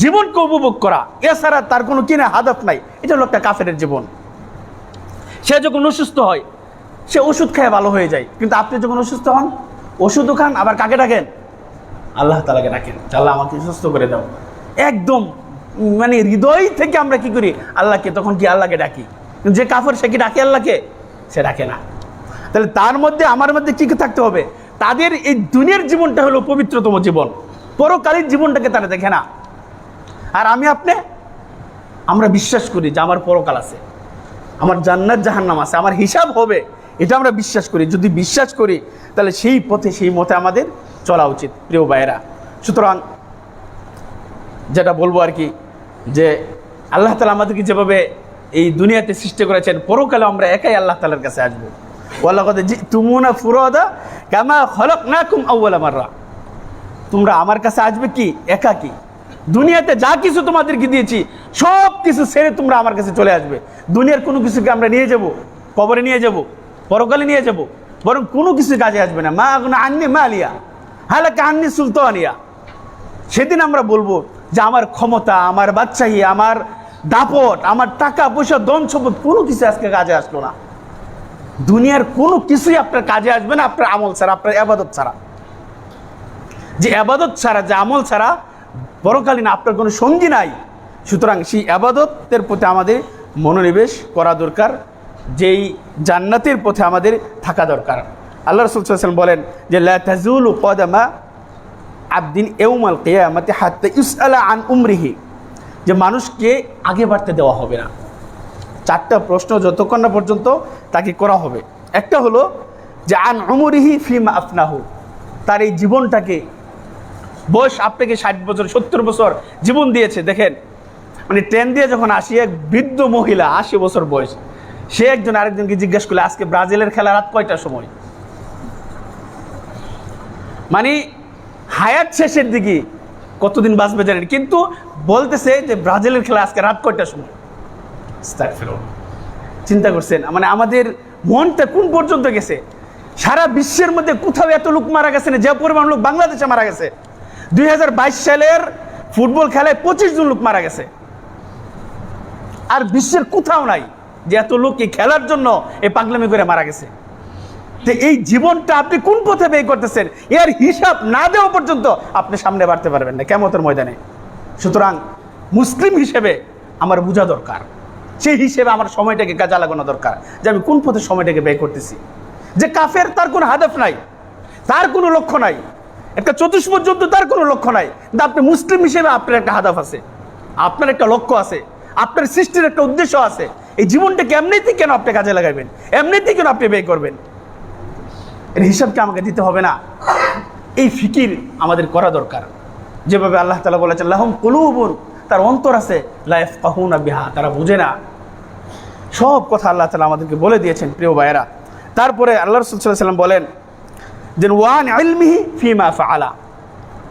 জীবনকে উপভোগ করা, এছাড়া তার কোনো কিনা হাদাফ নাই, এটা হলো একটা কাফেরের জীবন। সে যখন অসুস্থ হয়, সে ওষুধ খেয়ে ভালো হয়ে যায়। কিন্তু আপনি যখন অসুস্থ হন, ওষুধও খান, আবার কাকে ডাকেন? আল্লাহ তাআলাকে ডাকেন, আল্লাহ আমাকে সুস্থ করে দাও। একদম মানে হৃদয় থেকে আমরা কি করি? আল্লাহকে, তখন কি আল্লাহকে ডাকি। যে কাফের সে কি ডাকে আল্লাহকে? সে ডাকে না। তাহলে তার মধ্যে আমার মধ্যে কি থাকতে হবে? তাদের এই দুনিয়ার জীবনটা হলো পবিত্রতম জীবন, পরকালীন জীবনটাকে তারা দেখে না। আর আমি আপনি, আমরা বিশ্বাস করি যে আমার পরকাল আছে, আমার জান্নাত জাহান্নাম আছে, আমার হিসাব হবে, এটা আমরা বিশ্বাস করি। যদি বিশ্বাস করি তাহলে সেই পথে সেই মতে আমাদের চলা উচিত প্রিয় ভাইয়েরা। সুতরাং যেটা বলবো আর কি, যে আল্লাহ তাআলা আমাদেরকে যেভাবে এই দুনিয়াতে সৃষ্টি করেছেন, পরকালে আমরা একাই আল্লাহ তাআলার কাছে আসবো। ওয়ালাকাদ জিতুমুনা ফুরাদা কামা খলাকনাকুম আউওয়ালা মাররা। তোমরা আমার কাছে আসবে কি একাকী। দুনিয়াতে যা কিছু তোমাদেরকে দিয়েছি সব কিছু ছেড়ে তোমরা আমার কাছে চলে আসবে। দুনিয়ার কোনো কিছুকে আমরা নিয়ে যাব, কবরে নিয়ে যাব, পরকালে নিয়ে যাব, বরং কোনো কিছু কাজে আসবে না। মা আগনা আন্নি মালিয়া হালাকা আন্নি সুলতানিয়া। সেদিন আমরা বলবো যে আমার ক্ষমতা, আমার বাদশাহী, আমার দাপট, আমার টাকা পয়সা, ধন সম্পদ কোনো কিছু আজকে কাজে আসলো না। দুনিয়ার কোনো কিছুই আপনার কাজে আসবে না আপনার আমল ছাড়া, আপনার ইবাদত ছাড়া। যে ইবাদত ছাড়া, যে আমল ছাড়া পরকালীন আপনার কোনো সঙ্গী নাই। সুতরাং সেই ইবাদতের প্রতি আমাদের মনোনিবেশ করা দরকার, যেই জান্নাতের পথে আমাদের থাকা দরকার। আল্লাহ রাসূল সাল্লাল্লাহু আলাইহি ওয়াসাল্লাম বলেন যে লা তাজুলু কদামা আবদিন ইয়াউমাল কিয়ামাতি হাত্তা ইউসআলা আন উমরিহি, যে মানুষকে আগে বাড়তে দেওয়া হবে না। 4টা প্রশ্ন যতক্ষণ না পর্যন্ত তাকে করা হবে। একটা হলো যে আন উমরিহি ফিমা আফনাহু, তার এই জীবনটাকে, বয়স আপনাকে 60 বছর 70 বছর জীবন দিয়েছে। দেখেন, মানে ট্রেন দিয়ে যখন আসি, এক বৃদ্ধ মহিলা 80 বছর বয়স, সে একজন আরেকজনকে জিজ্ঞেস করলে আজকে ব্রাজিলের খেলা রাত কয়টার সময়। মানে হায়াত শেষের দিকে, কতদিন বাঁচবে জানেন, কিন্তু বলতেছে যে ব্রাজিলের খেলা আজকে রাত কয়টার সময়। চিন্তা করছেন মানে আমাদের মনটা কোন পর্যন্ত গেছে। সারা বিশ্বের মধ্যে কোথাও এত লোক মারা গেছে না যে পরিমাণ লোক বাংলাদেশে মারা গেছে। 2022 সালের ফুটবল খেলায় 25 জন লোক মারা গেছে। আর বিশ্বের কোথাও নাই যে এত লোক এই খেলার জন্য এই পাগলামি করে মারা গেছে। তো এই জীবনটা আপনি কোন পথে ব্যয় করতেছেন, এর হিসাব না দেওয়া পর্যন্ত আপনি সামনে বাড়তে পারবেন না কিয়ামতের ময়দানে। সুতরাং মুসলিম হিসেবে আমার বোঝা দরকার, সেই হিসেবে আমার সময়টাকে কাজে লাগানো দরকার, যে আমি কোন পথে সময়টাকে ব্যয় করতেছি। যে কাফের, তার কোনো হাদাফ নাই, তার কোনো লক্ষ্য নাই, একটা চতুষ্পদ যুদ্ধ, তার কোনো লক্ষ্য নাই। কিন্তু আপনি মুসলিম হিসেবে আপনার একটা হাদাফ আছে, আপনার একটা লক্ষ্য আছে, আপনার সৃষ্টির একটা উদ্দেশ্য আছে। এই জীবনটাকে এমনিতেই কেন আপনি কাজে লাগাবেন, এমনিতেই কেন আপনি ব্যয় করবেন, এর হিসাবকে আমাকে দিতে হবে না? এই ফিকির আমাদের করা দরকার। যেভাবে আল্লাহ তাআলা বলেছেন লাহুম কুলুবুন, তার অন্তর আছে, লা ইয়াফকাহুনা বিহা, তারা বুঝে না। সব কথা আল্লাহ তাআলা আমাদেরকে বলে দিয়েছেন প্রিয় ভাইয়েরা। তারপরে আল্লাহ রাসূল সাল্লাল্লাহু আলাইহি ওয়াসাল্লাম বলেন যে ওয়ান ইলমিহি ফিমা ফাআলা,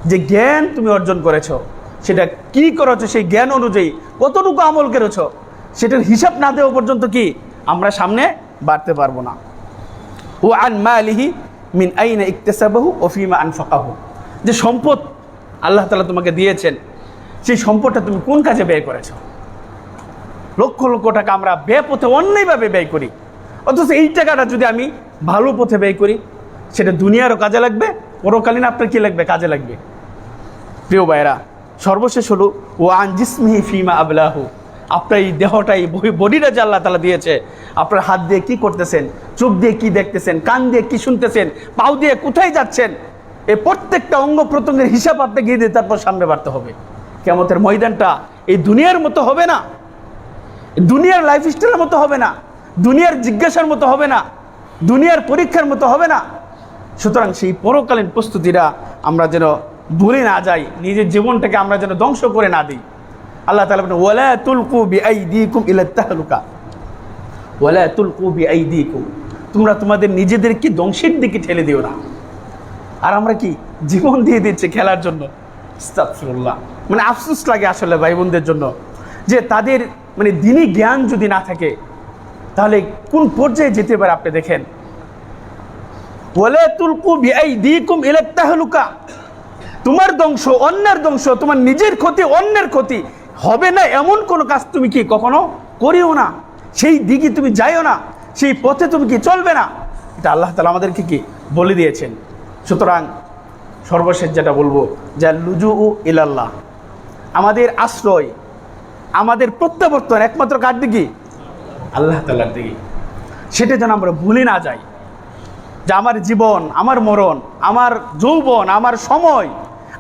যে জ্ঞান তুমি অর্জন করেছো সেটা কি করেছো, সেই জ্ঞান অনুযায়ী কতটুকু আমল করেছো, সেটার হিসাব না দেওয়া পর্যন্ত কি আমরা সামনে বাড়তে পারবো না। ওয়ান মালিহি মিন আইনা ইকতাসাবাহু ওয়া ফিমা আনফাকাহু, যে সম্পদ আল্লাহ তাআলা তোমাকে দিয়েছেন, সেই সম্পদটা তুমি কোন কাজে ব্যয় করেছো। লক্ষ লক্ষ টাকা আমরা বেপথে অন্যায়ভাবে ব্যয় করি, অথচ এই টাকাটা যদি আমি ভালো পথে ব্যয় করি, সেটা দুনিয়ারও কাজে লাগবে, পরকালীন আপনার কী লাগবে, কাজে লাগবে। প্রিয় ভাইয়েরা, সর্বশেষ হলো ওয়ান জিসমিহি ফিমা আবলাহু, আপনার এই দেহটা, এই বডিটা যে আল্লাহ তাআলা দিয়েছে, আপনার হাত দিয়ে কি করতেছেন, চোখ দিয়ে কি দেখতেছেন, কান দিয়ে কি শুনতেছেন, পাও দিয়ে কোথায় যাচ্ছেন, এই প্রত্যেকটা অঙ্গ প্রত্যঙ্গের হিসাব আপনাকে গিয়ে দিয়ে তারপর সামনে বাড়তে হবে। কিয়ামতের ময়দানটা এই দুনিয়ার মতো হবে না, দুনিয়ার লাইফস্টাইলের মতো হবে না, দুনিয়ার জিজ্ঞাসার মতো হবে না, দুনিয়ার পরীক্ষার মতো হবে না। সুতরাং সেই পরকালীন প্রস্তুতিটা আমরা যেন ভুলে না যাই, নিজের জীবনটাকে আমরা যেন ধ্বংস করে না দিই। আল্লাহ তাআলা বলেন ওয়ালা তুলকু বিআইদিকুম ইলাত তাহলুকা, ওয়ালা তুলকু বিআইদিকুম, তোমরা তোমাদের নিজেদেরকে ধ্বংসের দিকে ঠেলে দিও না। আর আমরা কি জীবন দিয়ে দিচ্ছি খেলার জন্য। আস্তাগফিরুল্লাহ, মানে আফসোস লাগে আসলে ভাই বোনদের জন্য, যে তাদের মানে দিনী জ্ঞান যদি না থাকে তাহলে কোন পর্যায়ে যেতে পারে। আপনি দেখেন ওয়ালা তুলকু বিআইদিকুম ইলাত তাহলুকা, তোমার ধ্বংস, অন্যের ধ্বংস, তোমার নিজের ক্ষতি, অন্যের ক্ষতি হবে না এমন কোনো কাজ তুমি কি কখনো করিও না, সেই দিকে তুমি যাইও না, সেই পথে তুমি কি চলবে না। এটা আল্লাহ তাআলা আমাদেরকে কি বলে দিয়েছেন। সুতরাং সর্বশেষ যেটা বলবো, যা লুজু ইলাল্লাহ, আমাদের আশ্রয়, আমাদের প্রত্যাবর্তন একমাত্র কার দিকে? আল্লাহ তাআলার দিকে। সেটা যেন আমরা ভুলে না যাই, যে আমার জীবন, আমার মরণ, আমার যৌবন, আমার সময়,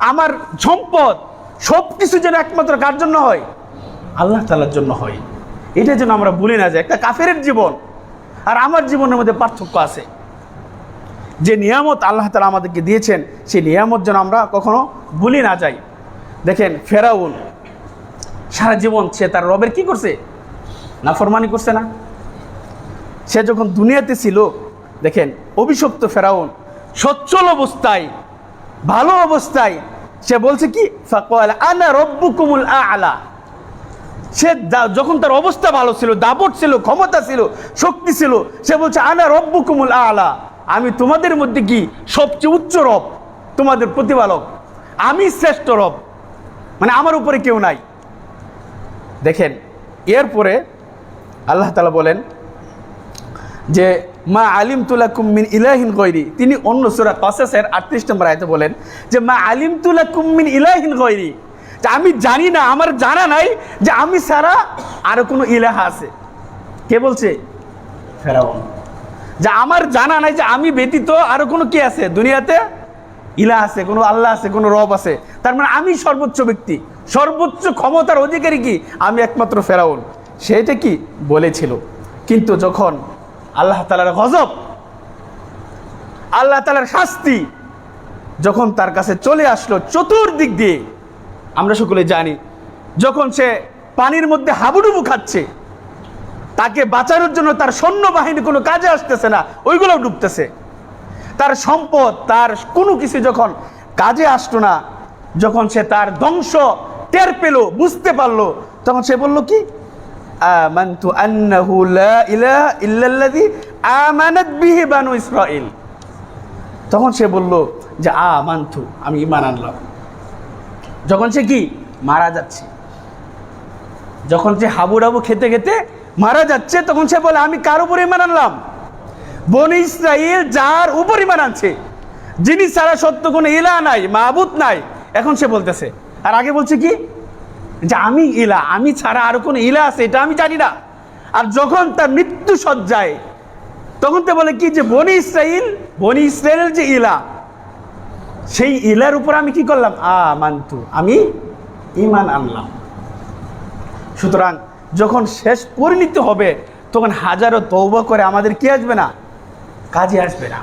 আমার সম্পদ সব কিছু যেন একমাত্র কার জন্য হয়? আল্লাহ তাআলার জন্য হয়। এটা যেন আমরা ভুলে না যাই। একটা কাফেরের জীবন আর আমার জীবনের মধ্যে পার্থক্য আছে। যে নিয়ামত আল্লাহ তাআলা আমাদেরকে দিয়েছেন, সেই নিয়ামত যেন আমরা কখনো ভুলে না যাই। দেখেন ফেরাউন সারা জীবন সে তার রবের কি করছে? নাফরমানি করছে না? সে যখন দুনিয়াতে ছিল, দেখেন অভিশপ্ত ফেরাউন সচ্ছল অবস্থায়, ভালো অবস্থায় সে বলছে কি? ফাকাল আনা রব্বুকুমুল আ'লা। সে যখন তার অবস্থা ভালো ছিল, দাপট ছিল, ক্ষমতা ছিল, শক্তি ছিল, সে বলছে আনা রব্বুকুমুল আ'লা, আমি তোমাদের মধ্যে কি সবচেয়ে উচ্চ রব, তোমাদের প্রতিপালক, আমি শ্রেষ্ঠ রব, মানে আমার উপরে কেউ নাই। দেখেন এরপরে আল্লাহ তাআলা বলেন যে মা আলিমতু লাকুম মিন ইলাহিন গায়রি। তিনি অন্য সূরা কাসাসের 38 নম্বর আয়াতে বলেন যে মা আলিমতু লাকুম মিন ইলাহিন গায়রি, যে আমি জানি না, আমার জানা নাই যে আমি ছাড়া আরো কোনো ইলাহা আছে। কে বলছে? ফেরাউন। যে আমার জানা নাই যে আমি ব্যতীত আরো কোনো কি আছে দুনিয়াতে? ইলাহ আছে, কোনো আল্লাহ আছে, কোনো রব আছে। তার মানে আমি সর্বোচ্চ ব্যক্তি, সর্বোচ্চ ক্ষমতার অধিকারী কি? আমি একমাত্র ফেরাউন। সেটা কি বলেছিল। কিন্তু যখন আল্লাহ তাআলার গজব, আল্লাহ তাআলার শাস্তি যখন তার কাছে চলে আসলো চতুর্দিক দিয়ে, আমরা সকলে জানি যখন সে পানির মধ্যে হাবুডুবু খাচ্ছে, তাকে বাঁচানোর জন্য তার সৈন্যবাহিনী কোনো কাজে আসতেছে না, ওইগুলো ডুবতেছে। তার সম্পদ, তার কোনো কিছু যখন কাজে আসতো না, যখন সে তার ধ্বংস টের পেল, বুঝতে পারলো, তখন সে বলল কি? আমানতু আন্নাহু লা ইলাহা ইল্লাল্লাযী আমানাত বিহি বানু ইসরাঈল। তখন সে বলল যে আমানতু, আমি ঈমান আনলাম। যখন সে কি মারা যাচ্ছে, যখন সে হাবুডাবু খেতে খেতে মারা যাচ্ছে, তখন সে বলে আমি কার উপর ঈমান আনলাম? বনি ইসরাঈল যার উপর ঈমান আনছে, যিনি ছাড়া সত্য কোনো ইলাহ নাই, মাবুদ নাই। এখন সে বলতেছে, আর আগে বলছে কি? যে আমি ইলাহ, আমি ছাড়া আর কোনো ইলাহ আছে এটা আমি জানি না। আর যখন তার মৃত্যু সজ্জায়, তখন তো বলে কি? যে বনি ইসরাঈলের যে ইলাহ, সেই ইলার উপর আমি কি করলাম? আমানতু, আমি ঈমান আনলাম। সুতরাং যখন শেষ পরিণতি হবে, তখন হাজারো তওবা করে আমাদের কি আসবে না? কাজে আসবে না।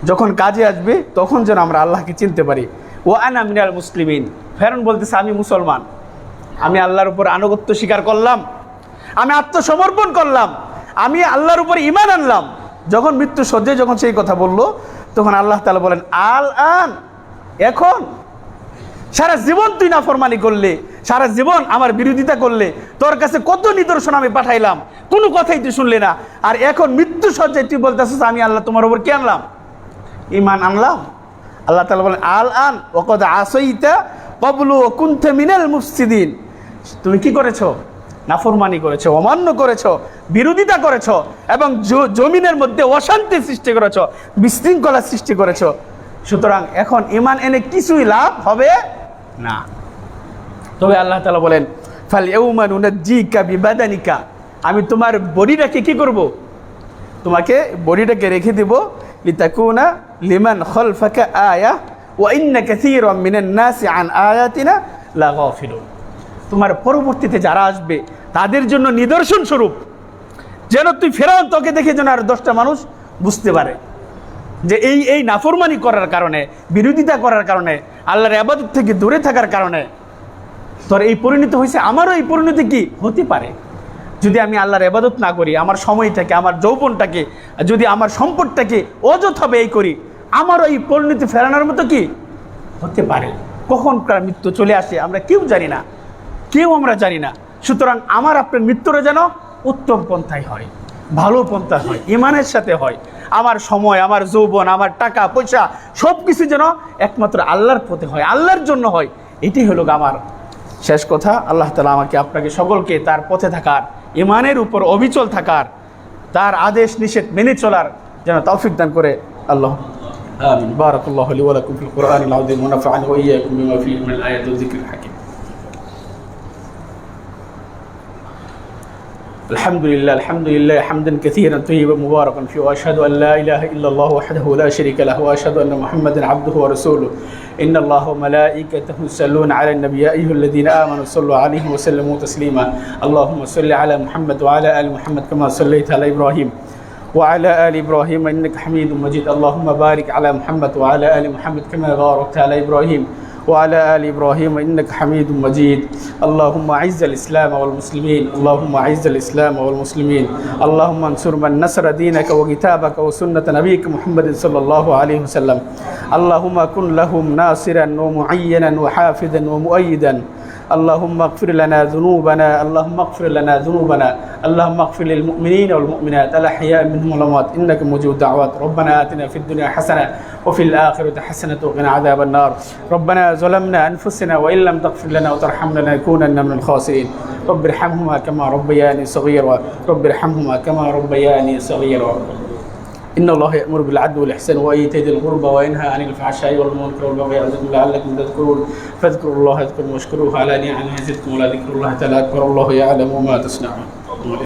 যখন কাজে আসবে তখন যেন আমরা আল্লাহকে চিনতে পারি। ও আনা মিনাল মুসলিমিন। ফেরাউন বলতেছে আমি মুসলমান, আমি আল্লাহর উপর আনুগত্য স্বীকার করলাম, আমি আত্মসমর্পণ করলাম, আমি আল্লাহর উপর ঈমান আনলাম। যখন মৃত্যু সজ্জায় যখন সেই কথা বলল, তখন আল্লাহ তাআলা বলেন আল আন, এখন সারা জীবন তুই নাফরমানি করলে, সারা জীবন আমার বিরোধিতা করলে, তোর কাছে কত নিদর্শন আমি পাঠাইলাম, কোনো কথাই তুই শুনলে না। আর এখন মৃত্যু সজ্জায় তুই বলতেছিস আমি আল্লাহ তোমার উপর কি আনলাম? ঈমান আনলাম। আল্লাহ তাআলা বলেন আল আন ওয়াকাদ আসাইতা ক্বাবলু ওয়া কুনতা মিনাল মুফসিদিন। তুমি কি করেছো? নাফরমানি করেছো, অমান্য করেছো, বিরোধিতা করেছো, এবং জমিনের মধ্যে অশান্তি সৃষ্টি করেছো, বিশৃঙ্খলা সৃষ্টি করেছো। সুতরাং এখন ঈমান এনে কিছুই লাভ হবে না। তবে আল্লাহ তাআলা বলেন ফাল ইয়াউমা নুনাজ্জিকা বিবাদানিকা, আমি তোমার বডিটাকে কি করব? তোমাকে বডিটাকে রেখে দেব, লিতাকুনা লিমান খালফাকা আয়া ওয়া ইন্না কাসীরাম মিনান নাসি আন আয়াতিনা লাগাফিলুন। তোমার পরবর্তীতে যারা আসবে তাদের জন্য নিদর্শন স্বরূপ, যেন তুই ফেরাউন তোকে দেখে যেন আর 10টা মানুষ বুঝতে পারে যে এই নাফরমানি করার কারণে, বিরোধিতা করার কারণে, আল্লাহর ইবাদত থেকে দূরে থাকার কারণে তোর এই পরিণতি হয়েছে। আমারও এই পরিণতি কি হতে পারে যদি আমি আল্লাহর ইবাদত না করি, আমার সময়টাকে, আমার যৌবনটাকে, যদি আমার সম্পদটাকে অযথা ব্যয় করি, আমারও এই পরিণতি ফেরানোর মতো কি হতে পারে। কখন কার মৃত্যু চলে আসে আমরা কেউ জানি না, কেউ আমরা জানি না। সুতরাং আমার আপনার মৃত্যুটা যেন উত্তম পন্থায় হয়, ভালো পন্থা হয়, ঈমানের সাথে হয়। আমার সময়, আমার যৌবন, আমার টাকা পয়সা সব কিছু যেন একমাত্র আল্লাহর পথে হয়, আল্লাহর জন্য হয়। এটাই হলো আমার শেষ কথা। আল্লাহ তাআলা আমাকে আপনাকে সকলকে তার পথে থাকার, ঈমানের উপর অবিচল থাকার, তার আদেশ নিষেধ মেনে চলার যেন তৌফিক দান করে আল্লাহ آمين. بارك الله لي ولكم في القرآن العظيم ونفعني وإياكم بما فيه من الآيات والذكر الحكيم. الحمد لله حمدا كثيرا طيبا مباركا فيه، وأشهد أن لا إله إلا الله وحده لا شريك له، وأشهد أن محمدا عبده ورسوله. إن الله وملائكته يصلون على النبي يا أيها الذين آمنوا صلوا عليه وسلموا تسليما. اللهم صل على محمد وعلى آل محمد كما صليت على إبراهيم وعلى آل إبراهيم إنك حميد مجيد. اللهم بارك على محمد وعلى آل محمد كما باركت على إبراهيم وعلى آل إبراهيم إنك حميد مجيد. اللهم أعز الإسلام والمسلمين، اللهم أعز الإسلام والمسلمين. اللهم انصر من نصر دينك وكتابك وسنة نبيك محمد صلى الله عليه وسلم. اللهم كن لهم ناصرا ومعينا وحافظا ومؤيدا. اللهم اغفر لنا ذنوبنا، اللهم اغفر لنا ذنوبنا، اللهم اغفر للمؤمنين والمؤمنات الأحياء منهم والأموات إنك مجيب الدعوات. ربنا آتنا في الدنيا حسنة وفي الآخرة حسنة وقنا عذاب النار. ربنا ظلمنا أنفسنا وإن لم تغفر لنا وترحمنا لنكونن من الخاسرين. رب ارحمهما كما ربياني صغيرا، رب ارحمهما كما ربياني صغيرا. إن الله يأمر بالعدل والإحسان وإيتاء ذي القربى وينهى عن الفحشاء والمنكر والبغي يعظكم لعلكم تذكرون. فاذكروا الله يذكركم واشكروه على نعمه يزدكم ولذكر الله تعالى أكبر. الله يعلم ما تصنعون.